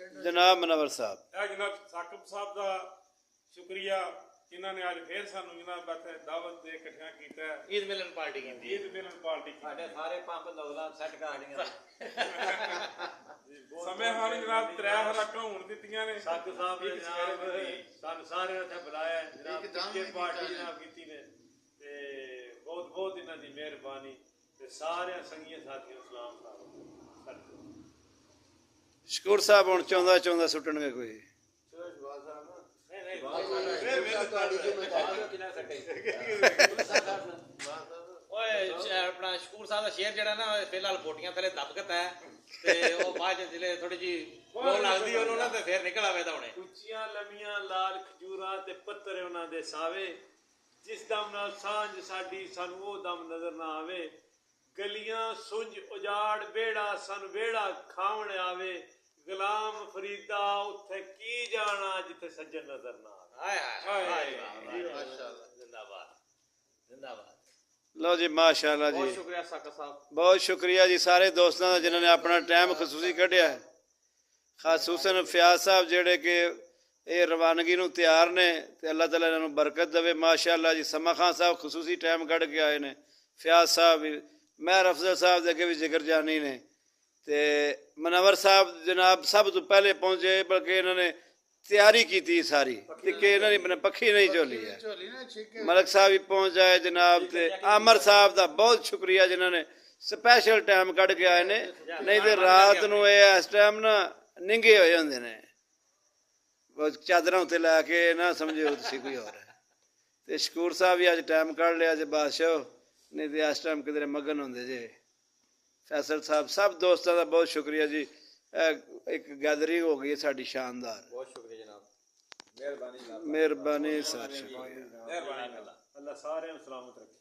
जनाब मनवर साहब जनाब साकिब साहब का शुक्रिया जिन्होंने अज फिर सानू इन्होंने दावत दे इकट्ठा किया ईद मिलन पार्टी की ईद मिलन पार्टी सारे पंप नौला सैट कर समय हाल जनाब 3 खुराकां होण दित्तियां ने साकिब साहब ने जनाब सानू सारे उत्थे बुलाया जनाब की पार्टी जनाब कीती ने ते बहुत बहुत इन्हां दी मेहरबानी ते सारे संगीत साथियों सलाम साहब शकूर साहब हुण चौंदा सुट्टणगे कोई अपना शकूर साहब का शेर जड़ा ना फिलहाल बोटियां थले दबकता है ते ओ बाद जिले थोड़ी जी लो लगदी ओनू ना ते फिर निकल आवे दा हुणे ਉੱਚੀਆਂ ਲੰਮੀਆਂ ਲਾਲ ਖਜੂਰਾਂ ਤੇ ਪੱਤਰ ਉਹਨਾਂ ਦੇ ਸਾਵੇ ਜਿਸ ਦਮ ਨਾਲ ਸਾਂਝ ਸਾਡੀ ਸਾਨੂੰ ਉਹ ਦਮ ਨਜ਼ਰ ਨਾ ਆਵੇ ਗਲੀਆਂ ਸੁੰਝ ਉਜਾੜ ਬੇੜਾ ਸਾਨੂੰ ਬੇੜਾ ਖਾਵਣ ਆਵੇ ਗੁਲਾਮ ਫਰੀਦਾ ਉੱਥੇ ਕੀ ਜਾਣਾ ਜਿੱਥੇ ਸੱਜਣ ਨਜ਼ਰ ਨਾ हाय हाय माशाल्लाह जिंदाबाद जिंदाबाद लो जी माशाअल्लाह जी बहुत शुक्रिया साकिब साहब बहुत शुक्रिया जी सारे दोस्तों का जिन्होंने अपना टाइम खसूसी कढ़िया है खासूसन फयाज साहब जेड़े कि ये रवानगी नूं तैयार ने ते अल्लाह ताला इन्हां नूं बरकत देवे माशाअल्लाह जी समा खान साहब खसूसी टाइम कढ़ के आए ने फयाज साहब भी महर अफजल साहब दे अगे भी जिक्र जानी ने ते मनवर साहब जनाब सब तो पहले पहुंचे बल्कि इन्होंने तैयारी की थी सारी कि इन्होंने पखी नहीं झोली है मलक साहब भी पहुंच जाए जनाब ते आमर साहब का बहुत शुक्रिया जिन्होंने स्पैशल टाइम कढ़ के आए ने नहीं तो रात नूं इस टाइम ना निंगे होए होंदे ने चादर उत्ते लैके ना समझो कोई होर है तो शकूर साहब भी अज टाइम कढ़ लिया जे बादशाह नहीं तो इस टाइम किधरे मगन होंदे जे फैसल साहब सब दोस्तों का बहुत शुक्रिया जी एक गैदरिंग हो गई है साड़ी शानदार बहुत शुक्रिया जनाब मेहरबानी सर अल्लाह सारे सलामत रखे